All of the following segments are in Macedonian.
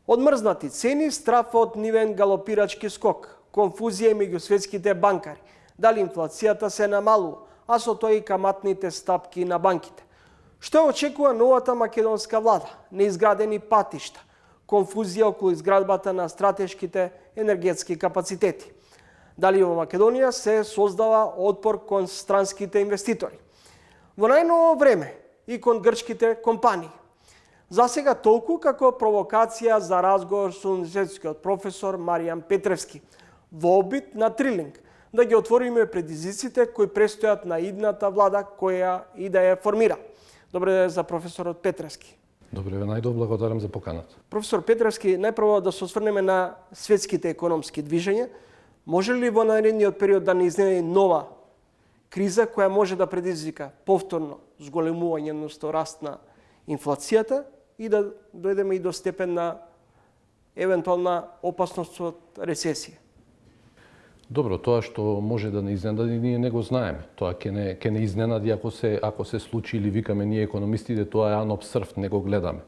Одмрзнати цени, страф од нивен галопирачки скок, конфузија меѓу светските банкари, дали инфлацијата се намалува, а со тоа и каматните стапки на банките. Што очекува новата македонска влада? Неизградени патишта, конфузија околу изградбата на стратешките енергетски капацитети. Дали во Македонија се создава отпор кон странските инвеститори? Во најново време и кон грчките компании. За сега толку како провокација за разговор со универзитетскиот професор Маријан Петревски во обид на Трилинг да ги отвориме предизвиците кои престојат на идната влада која и да ја формира. Добре ден за професорот Петревски. Добре, најдо благодарам за поканата. Професор Петревски, најпрво да се осврнеме на светските економски движења. Може ли во наредниот период да не изненади нова криза која може да предизвика повторно зголемување, односно раст на инфлацијата и да дојдеме и до степен на евентуална опасност од рецесија? Добро, тоа што може да не изненади, ние не го знаеме. Тоа ќе не изненади ако се случи или викаме ние економистите, тоа е unobserved, не го гледаме.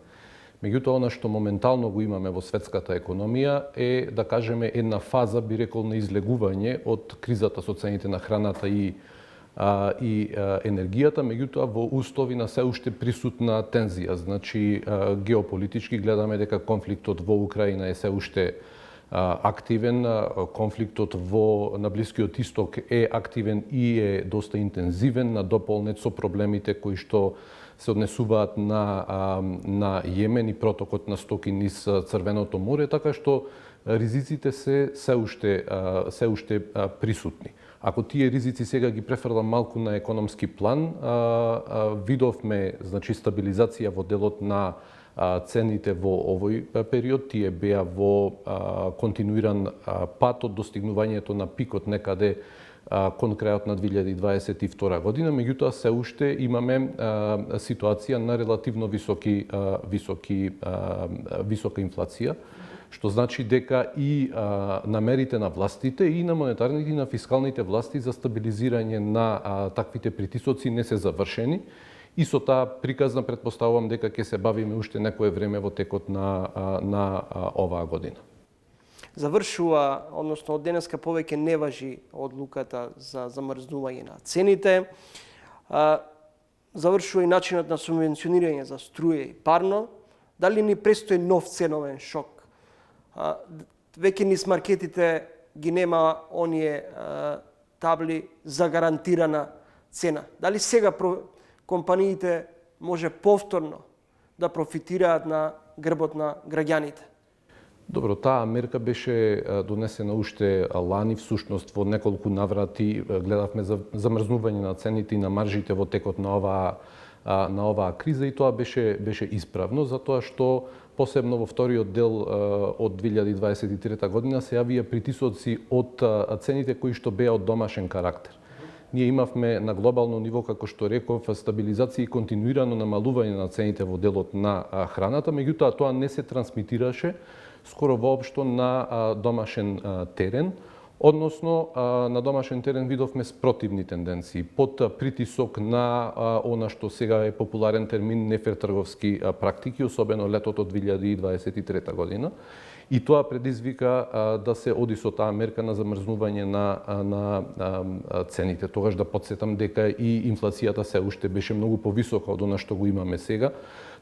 Меѓутоа, она што моментално го имаме во светската економија е, да кажеме, една фаза, би рекол, на излегување од кризата со цените на храната и енергијата, меѓутоа во услови на се уште присутна тензија. Значи, геополитички гледаме дека конфликтот во Украина е се уште активен, конфликтот на Блискиот Исток е активен и е доста интензивен, надополнет со проблемите кои што се однесуваат на Јемен и протокот на стоки низ Црвеното море, така што ризиците се уште присутни. Ако тие ризици сега ги префрлам малку на економски план, видовме, значи, стабилизација во делот на цените во овој период. Тие беа во континуиран пат од достигнувањето на пикот некаде кон крајот на 2022 година, меѓутоа се уште имаме ситуација на релативно висока инфлација, што значи дека и намерите на властите и на монетарните и на фискалните власти за стабилизирање на таквите притисоци не се завршени. И со таа приказна претпоставувам дека ќе се бавиме уште некое време во текот на оваа година. Завршува, односно од денеска повеќе не важи одлуката за замрзнување на цените. Завршува и начинот на субвенционирање за струја и парно. Дали ни престои нов ценовен шок? Веќе низ маркетите ги нема оние табли за гарантирана цена. Дали сега компаниите може повторно да профитираат на грбот на граѓаните? Добро, таа мерка беше донесена уште лани, всушност во неколку наврати гледавме за замрзнување на цените и на маржите во текот на оваа криза и тоа беше исправно, затоа што посебно во вториот дел од 2023 година се јавија притисоци од цените кои што беа од домашен карактер. Ние имавме на глобално ниво, како што реков, стабилизација и континуирано намалување на цените во делот на храната, меѓутоа тоа не се трансмитираше скоро воопшто на домашен терен, односно на домашен терен видовме спротивни тенденции, под притисок на она што сега е популарен термин нефер трговски практики, особено летот од 2023 година. И тоа предизвика да се оди со таа мерка на замрзнување на цените. Тогаш да потсетам дека и инфлацијата се уште беше многу повисока од она што го имаме сега,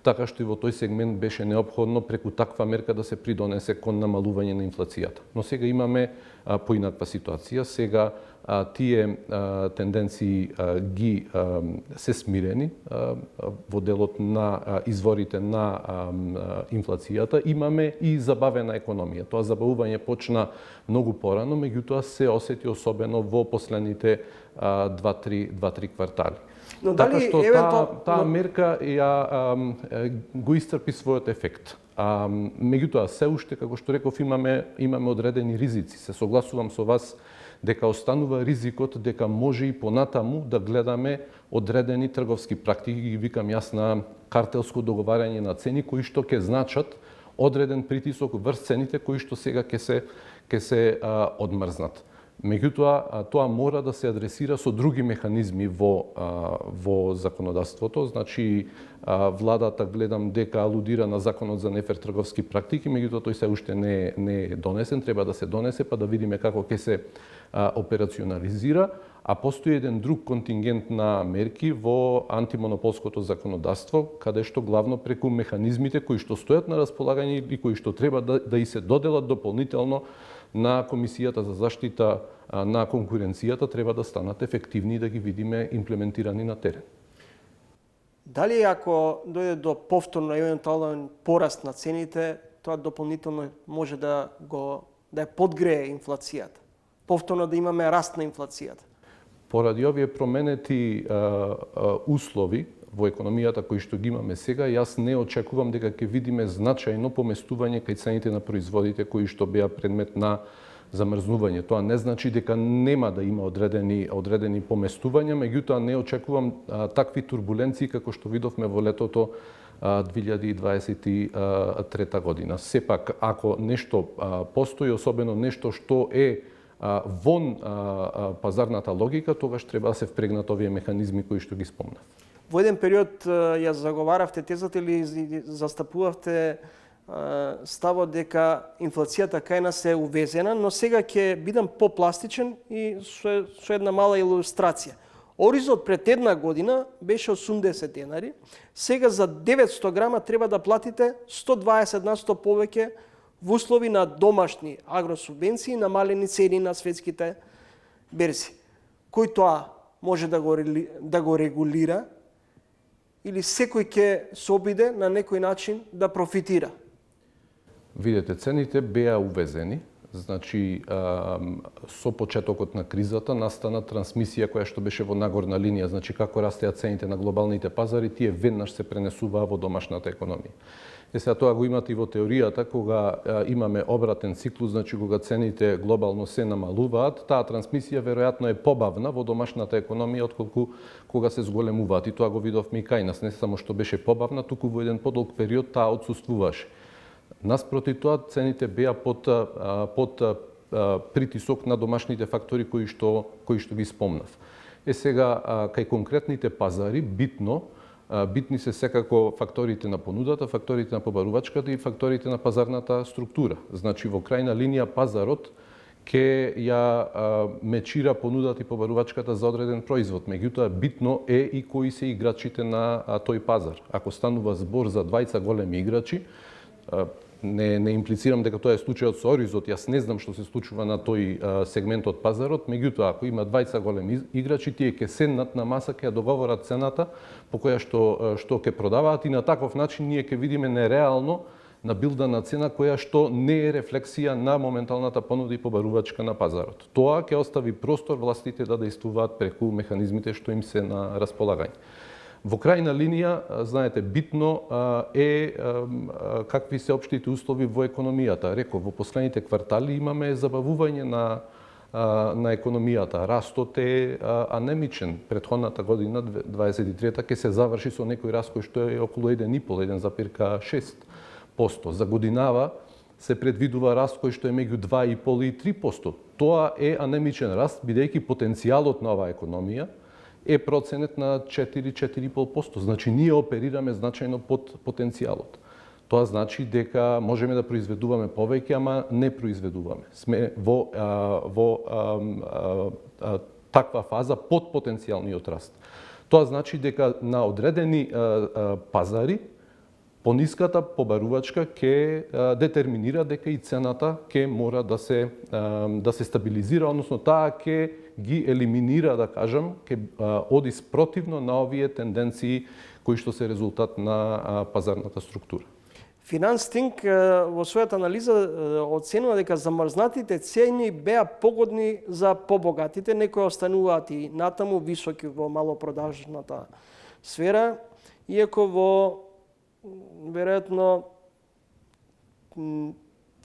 така што и во тој сегмент беше неопходно преку таква мерка да се придонесе кон намалување на инфлацијата. Но сега имаме поинаква ситуација. Сега тие тенденции ги се смирени во делот на изворите на инфлацијата. Имаме и забавена економија. Тоа забавување почна многу порано, меѓутоа се осети особено во последните 2-3 квартали. Но така што таа мерка го исцрпи својот ефект. Меѓутоа, се уште, како што реков, имаме одредени ризици. Се согласувам со вас дека останува ризикот дека може и понатаму да гледаме одредени трговски практики, ги викам јас на картелско договарање на цени, кои што ќе значат одреден притисок врз цените кои што сега ќе се одмрзнат. Меѓутоа, тоа мора да се адресира со други механизми во законодавството. Значи, владата гледам дека алудира на законот за нефер трговски практики, меѓутоа тој се уште не е донесен, треба да се донесе па да видиме како ќе се операционализира, а постои еден друг контингент на мерки во антимонополското законодавство, каде што главно преку механизмите кои што стојат на располагање и кои што треба да и се доделат дополнително на Комисијата за заштита на конкуренцијата, треба да станат ефективни и да ги видиме имплементирани на терен. Дали ако дојде до повторно евентуален пораст на цените, тоа дополнително може да ја подгрее инфлацијата? Повторно да имаме раст на инфлацијата? Поради овие променети услови во економијата кои што ги имаме сега, јас не очекувам дека ќе видиме значајно поместување кај цените на производите кои што беа предмет на замрзнување. Тоа не значи дека нема да има одредени поместувања, меѓутоа не очекувам такви турбуленции како што видовме во летото 2023 година. Сепак, ако нешто постои, особено нешто што е вон пазарната логика, тогаш треба да се впрегнат овие механизми кои што ги спомнав. Во еден период ја заговаравте тезата или застапувавте ставот дека инфлацијата кај нас е увезена, но сега ќе бидам попластичен и со една мала илустрација. Оризот пред една година беше 80 денари, сега за 900 грама треба да платите 120 на 100 повеќе во услови на домашни агросубвенции и намалени цени на светските берзи. Кој тоа може да го регулира или секој ќе се обиде на некој начин да профитира? Видете, цените беа увезени, значи со почетокот на кризата настана трансмисија која што беше во нагорна линија, значи како растеа цените на глобалните пазари, тие веднаш се пренесуваа во домашната економија. Сега тоа го имате и во теоријата, кога имаме обратен циклус, значи кога цените глобално се намалуваат, таа трансмисија веројатно е побавна во домашната економија отколку кога се зголемуваат. И тоа го видовме и кај нас, не само што беше побавна, туку во еден подолг период таа отсуствуваше. Наспроти тоа, цените беа под притисок на домашните фактори кои што ги спомнав. Сега, кај конкретните пазари, битни се секако факторите на понудата, факторите на побарувачката и факторите на пазарната структура. Значи, во крајна линија пазарот ќе ја мечира понудата и побарувачката за одреден производ. Меѓутоа, битно е и кои се играчите на тој пазар. Ако станува збор за двајца големи играчи, не имплицирам дека тоа е случајот со Оризот, јас не знам што се случува на тој сегмент од пазарот, меѓутоа ако има двајца големи играчи, тие ќе седнат на маса, ќе ја договорат цената по која што ќе продаваат и на таков начин ние ќе видиме нереално набилдана цена која што не е рефлексија на моменталната понуда и побарувачка на пазарот. Тоа ќе остави простор властите да действуваат преку механизмите што им се на располагање. Во крајна линија, знаете, битно е какви се општите услови во економијата. Реков, во последните квартали имаме забавување на економијата. Растот е анемичен. Претходната година, 23-та, ќе се заврши со некој раст кој што е околу 1,5-1,6%. За годинава се предвидува раст кој што е меѓу 2,5 и 3%. Тоа е анемичен раст, бидејќи потенцијалот на оваа економија е проценет на 4-4,5%. Значи, ние оперираме значајно под потенцијалот. Тоа значи дека можеме да произведуваме повеќе, ама не произведуваме. Сме во таква фаза под потенцијалниот раст. Тоа значи дека на одредени пазари пониската побарувачка ќе детерминира дека и цената ќе мора да се стабилизира, односно таа ќе ги елиминира, да кажам, ќе оди спротивно на овие тенденции кои што се резултат на пазарната структура. Финанстинг во својата анализа оценува дека замрзнатите цени беа погодни за побогатите, некои остануваат и натаму високи во малопродажната сфера, иако во веројатно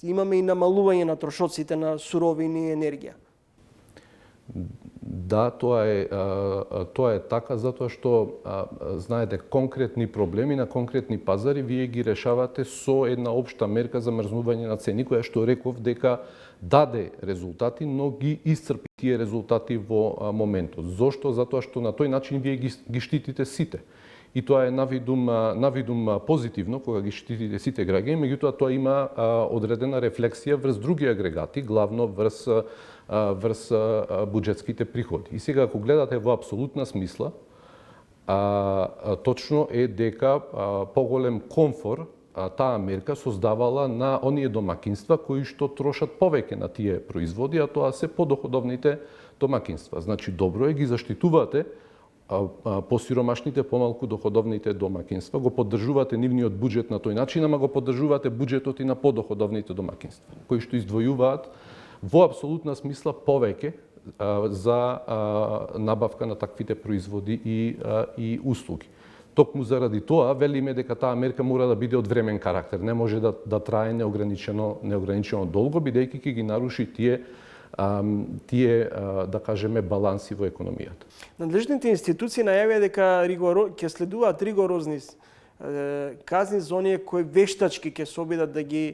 имаме и намалување на трошоците на суровини и енергија. Да, тоа е така затоа што знаете конкретни проблеми на конкретни пазари вие ги решавате со една општа мерка за мрзнување на цени која што реков дека даде резултати, но ги исцрпи тие резултати во моментот. Зошто? Затоа што на тој начин вие ги штитите сите. И тоа е навидум позитивно кога ги штитите сите граѓани, меѓутоа тоа има одредена рефлексија врз други агрегати, главно врз буџетските приходи. И сега ако гледате во апсолутна смисла, точно е дека поголем комфор таа мерка создавала на оние домакинства кои што трошат повеќе на тие производи, а тоа се подоходовните домакинства. Значи добро е ги заштитувате посиромашните, помалку доходовните домакинства, го поддржувате нивниот буџет на тој начин, ама го поддржувате буџетот и на подоходовните домакинства, кои што издвојуваат во апсолутна смисла повеќе за набавка на таквите производи и услуги. Токму заради тоа велиме дека таа мерка мора да биде од времен карактер, не може да трае неограничено долго, бидејќи ќе ги наруши тие да кажеме баланси во економијата. Надлежните институции најавија дека ќе следуваат ригорозни казни за оние кои вештачки ќе се обидат да ги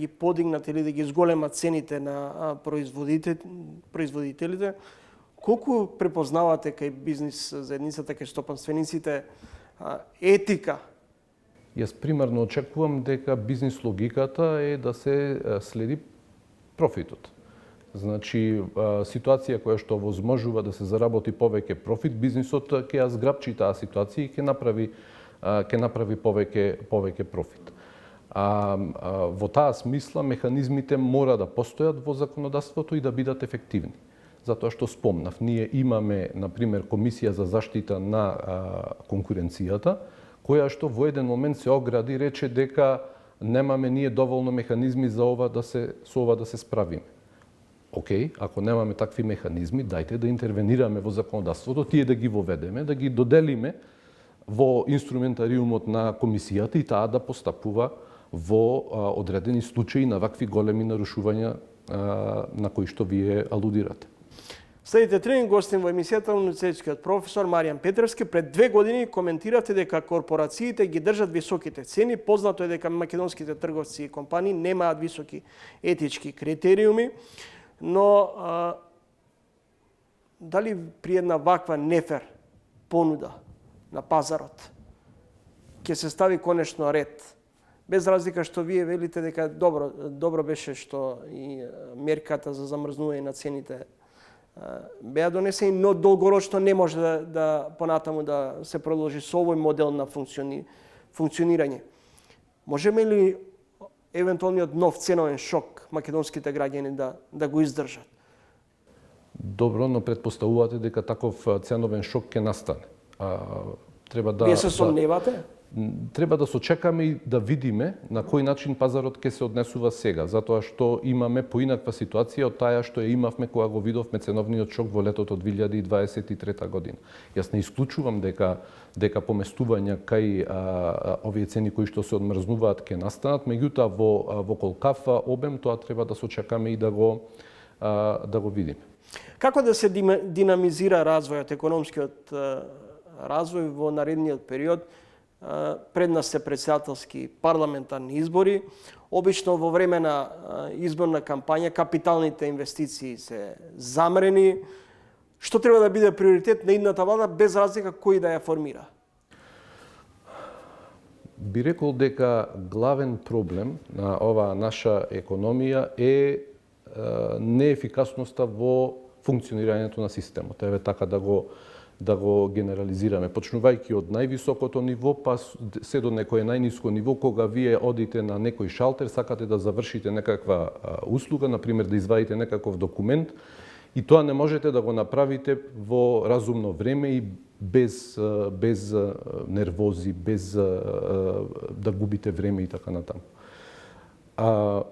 подигнат или да ги зголемат цените на производителите. Колку препознавате кај бизнис заедницата, кај стопанствениците етика? Јас примерно очекувам дека бизнис логиката е да се следи профитот. Значи, ситуација која што возможува да се заработи повеќе профит, бизнисот ќе ја зграпчи таа ситуација и ќе направи повеќе профит. Во таа смисла механизмите мора да постојат во законодавството и да бидат ефективни. Затоа што спомнав, ние имаме, например, Комисија за заштита на конкуренцијата, која што во еден момент се огради и рече дека немаме ние доволно механизми за со ова да се справиме. Океј, ако немаме такви механизми, дајте да интервенираме во законодавството, тие да ги воведеме, да ги доделиме во инструментариумот на комисијата и таа да постапува во одредени случаи на вакви големи нарушувања на кои што вие алудирате. Следите тренинг гостин во емисијата на универзитетскиот професор Маријан Петровски. Пред 2 години коментиравте дека корпорациите ги држат високите цени. Познато е дека македонските трговци и компании немаат високи етички критериуми, но дали при една ваква нефер понуда на пазарот ќе се стави конечно ред? Без разлика што вие велите дека добро беше што и мерката за замрзнување на цените беа донесени, но долгорочно не може да понатаму да се продолжи со овој модел на функционирање. Можеме ли евентуалниот нов ценовен шок македонските граѓани да го издржат? Добро, но претпоставувате дека таков ценовен шок ќе настане. Вие се сомневате? Треба да сочекаме и да видиме на кој начин пазарот ќе се однесува сега, затоа што имаме поинаква ситуација од таа што ја имавме кога го видовме ценовниот шок во летото од 2023 година. Јас не исклучувам дека поместувања кај овие цени кои што се одмрзнуваат ќе настанат, меѓутоа во колкав обем тоа треба да сочекаме и да го видиме. Како да се динамизира развојот, економскиот развој во наредниот период? Пред нас се претседателски парламентарни избори. Обично во време на изборна кампања капиталните инвестиции се замрени. Што треба да биде приоритет на идната влада без разлика кој да ја формира? Би рекол дека главен проблем на оваа наша економија е неефикасноста во функционирањето на системот. Еве така да го генерализираме, почнувајќи од највисокото ниво, па се до некое најниско ниво, кога вие одите на некој шалтер, сакате да завршите некаква услуга, например да извадите некаков документ, и тоа не можете да го направите во разумно време и без нервози, без да губите време и така натаму.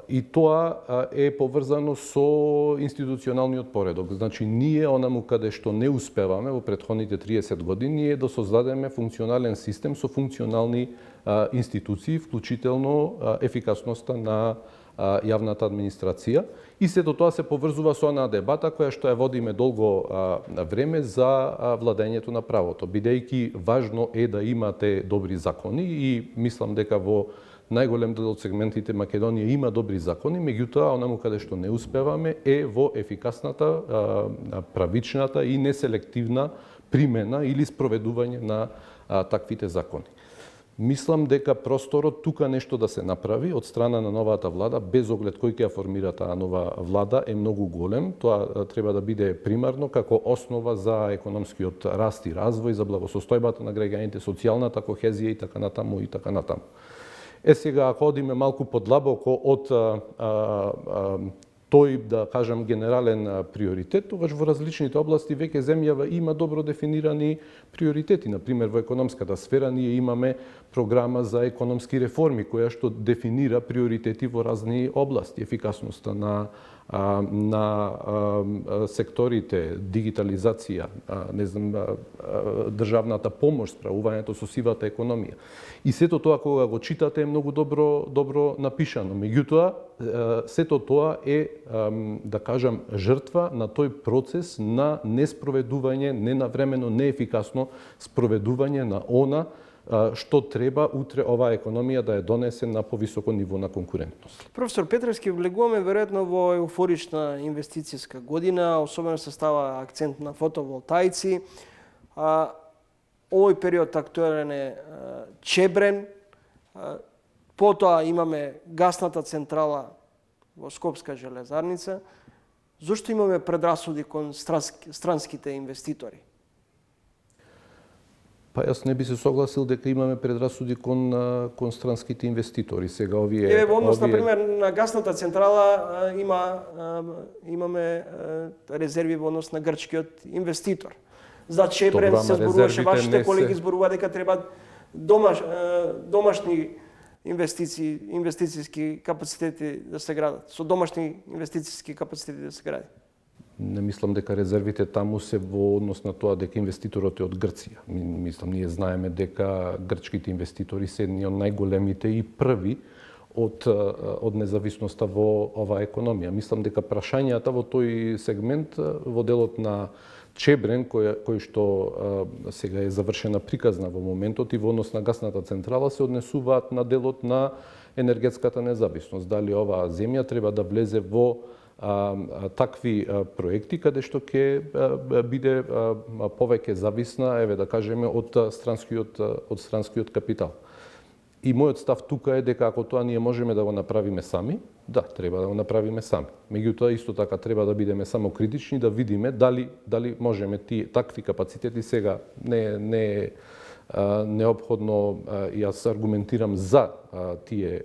И тоа е поврзано со институционалниот поредок. Значи, ние онаму каде што не успеваме во претходните 30 години е да создадеме функционален систем со функционални институции, вклучително ефикасноста на јавната администрација. И сето тоа се поврзува со онаа дебата која што ја водиме долго време за владењето на правото, бидејќи важно е да имате добри закони и мислам дека во најголем дел од сегментите Македонија има добри закони, меѓутоа онаму каде што не успеваме е во ефикасната, правичната и неселективна примена или спроведување на таквите закони. Мислам дека просторот тука нешто да се направи од страна на новата влада, без оглед кој ќе ја формира таа нова влада, е многу голем. Тоа треба да биде примарно како основа за економскиот раст и развој, за благосостојбата на граѓаните, социјалната кохезија и така натаму и така натаму. Сега, ако одиме малку подлабоко од тој, да кажам, генерален приоритет, тогаш во различните области веќе земјава има добро дефинирани приоритети. Например, во економската сфера ние имаме програма за економски реформи, која што дефинира приоритети во разни области. Ефикасноста на секторите, дигитализација, државната помош, справувањето со сивата економија. И сето тоа кога го читате е многу добро напишано. Меѓутоа, сето тоа е, да кажам, жртва на тој процес на неспроведување, ненавремено, неефикасно спроведување на она што треба утре оваа економија да ја донесе на повисоко ниво на конкурентност. Професор Петревски, влегуваме веројатно во еуфорична инвестицијска година, особено се става акцент на фотоволтаици. Овој период актуелен е Чебрен, потоа имаме гасната централа во Скопска железарница. Зошто имаме предрасуди кон странските инвеститори? Па јас не би се согласил дека имаме предрасуди кон странските инвеститори. Сега овие во однос, например, на гасната централа имаме резерви во однос на грчкиот инвеститор. За Чебрен се зборуваше, вашите колеги зборува дека треба домашни инвестицијски капацитети да се градат, со домашни инвестицијски капацитети да се гради. Не мислам дека резервите таму се во однос на тоа дека инвеститорот е од Грција. Мислам, ние знаеме дека грчките инвеститори се едни од најголемите и први од независноста во оваа економија. Мислам дека прашањата во тој сегмент, во делот на Чебрен, кој што сега е завршена приказна во моментот, и во однос на гасната централа се однесуваат на делот на енергетската независност. Дали оваа земја треба да влезе во такви проекти каде што ќе биде повеќе зависна, еве да кажеме, од странскиот капитал. И мојот став тука е дека ако тоа ние можеме да го направиме сами, да, треба да го направиме сами. Меѓутоа исто така треба да бидеме самокритични, да видиме дали можеме такви капацитети. Сега не е неопходно, јас аргументирам за тие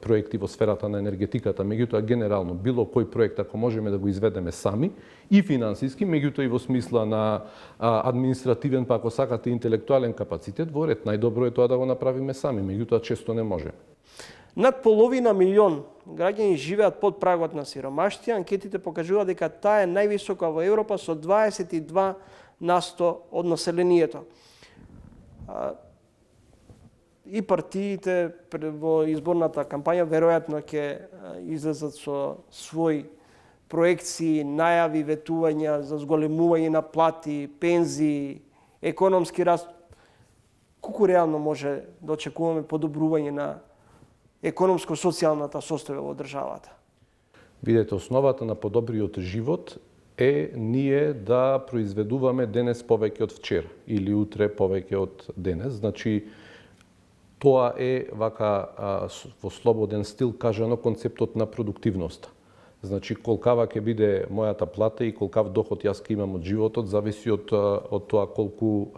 проекти во сферата на енергетиката, меѓутоа генерално било кој проект ако можеме да го изведеме сами и финансиски, меѓутоа и во смисла на административен, па ако сакате интелектуален капацитет, во ред, најдобро е тоа да го направиме сами, меѓутоа често не можеме. Над половина милион граѓани живеат под прагот на сиромаштија. Анкетите покажуваат дека таа е највисока во Европа со 22% од населението. И партиите во изборната кампања веројатно ќе излезат со своји проекции, најави, ветувања за зголемување на плати, пензии, економски раст. Колку реално може да очекуваме подобрување на економско-социјалната состојба во државата? Видете, основата на подобриот живот е ние да произведуваме денес повеќе од вчера или утре повеќе од денес. Значи, тоа е вака во слободен стил кажано концептот на продуктивноста. Значи, колкава ќе биде мојата плата и колкав доход јас ќе имам од животот, зависи од тоа колку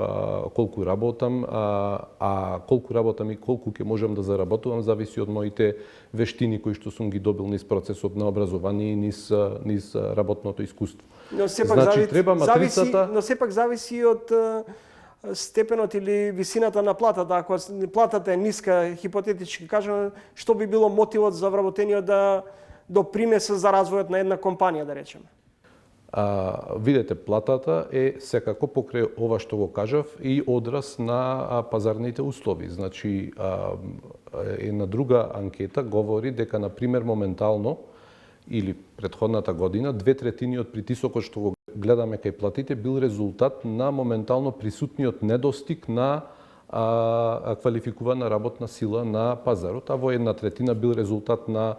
работам, а колку работам и колку ќе можам да заработувам, зависи од моите вештини кои што сум ги добил низ процесот на образование и низ работното искуство. Но сепак зависи од степенот или висината на платата. Ако платата е ниска, хипотетички кажано, што би било мотивот за вработениот да допринесе за развојот на една компанија, да речеме? Видете, платата е секако покрај ова што го кажав и одраз на пазарните услови. Значи, една друга анкета говори дека, например, моментално или претходната година, 2/3 од притисокот што го гледаме кај платите бил резултат на моментално присутниот недостиг на квалификувана работна сила на пазарот, а во 1/3 бил резултат на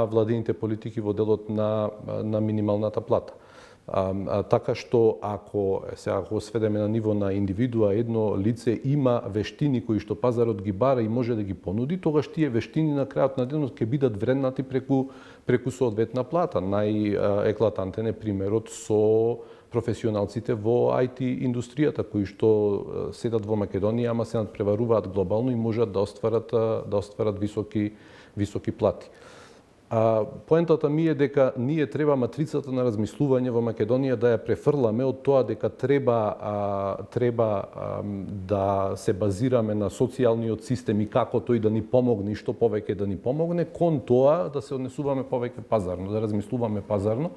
владините политики во делот на минималната плата. Така што ако го сведеме на ниво на индивидуа, едно лице има вештини кои што пазарот ги бара и може да ги понуди, тогаш тие вештини на крајот на денот ќе бидат вреднати преку соодветна плата. Најеклатантен е примерот со професионалците во IT индустријата кои што седат во Македонија, ама се надпреваруваат глобално и можат да остварат високи плати. Поентата ми е дека ние треба матрицата на размислување во Македонија да ја префрламе од тоа дека треба да се базираме на социјалниот систем и како тој да ни помогне и што повеќе да ни помогне, кон тоа да се однесуваме повеќе пазарно, да размислуваме пазарно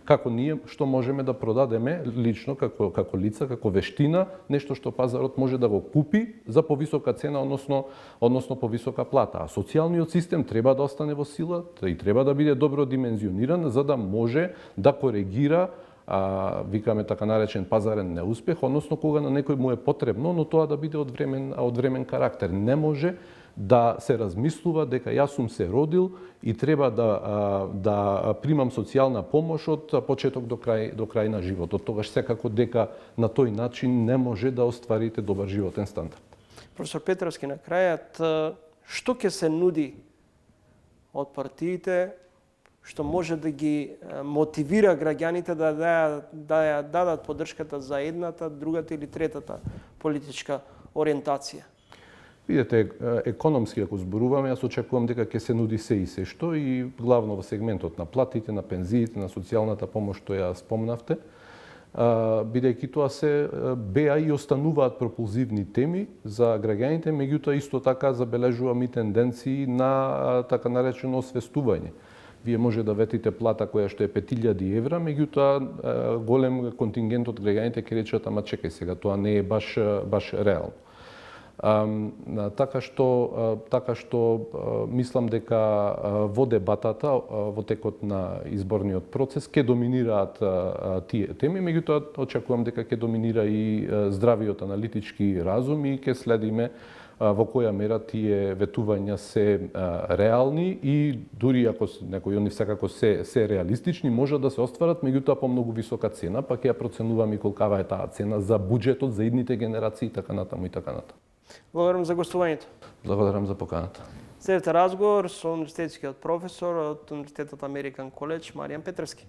како ние што можеме да продадеме лично како лица, како вештина, нешто што пазарот може да го купи за повисока цена, односно повисока плата. А социјалниот систем треба да остане во сила и треба да биде добро димензиониран за да може да коригира викаме така наречен пазарен неуспех, односно кога на некој му е потребно, но тоа да биде од времен карактер. Не може да се размислува дека јас сум се родил и треба да примам социјална помош од почеток до крај на животот. Тогаш секако дека на тој начин не може да остварите добар животен стандард. Професор Петровски, на крајот, што ќе се нуди од партиите што може да ги мотивира граѓаните да ја дадат поддршката за едната, другата или третата политичка ориентација? Видете, економски ако зборуваме, јас очекувам дека ќе се нуди се и се што и главно во сегментот на платите, на пензиите, на социјалната помош што ја спомнавте, бидејќи тоа се беа и остануваат пропулзивни теми за граѓаните, меѓутоа исто така забележувам и тенденции на така наречено освестување. Вие може да ветите плата која што е 5000 евра, меѓутоа голем контингент од граѓаните ќе речат, ама чекај сега, тоа не е баш реално. Така што мислам дека во дебатата, во текот на изборниот процес ќе доминираат тие теми, меѓутоа очекувам дека ќе доминира и здравиот аналитички разум и ќе следиме во која мера тие ветувања се реални и дури ако некои од нив секако се реалистични, може да се остварат, меѓутоа по многу висока цена, па ќе ја проценуваме и колкава е таа цена за буџетот за идните генерации и така натаму и така натаму. Благодарам за гостувањето. Благодарам за поканата. Следете разговор со универзитетскиот професор од Универзитетот Американ Коледж Маријан Петровски.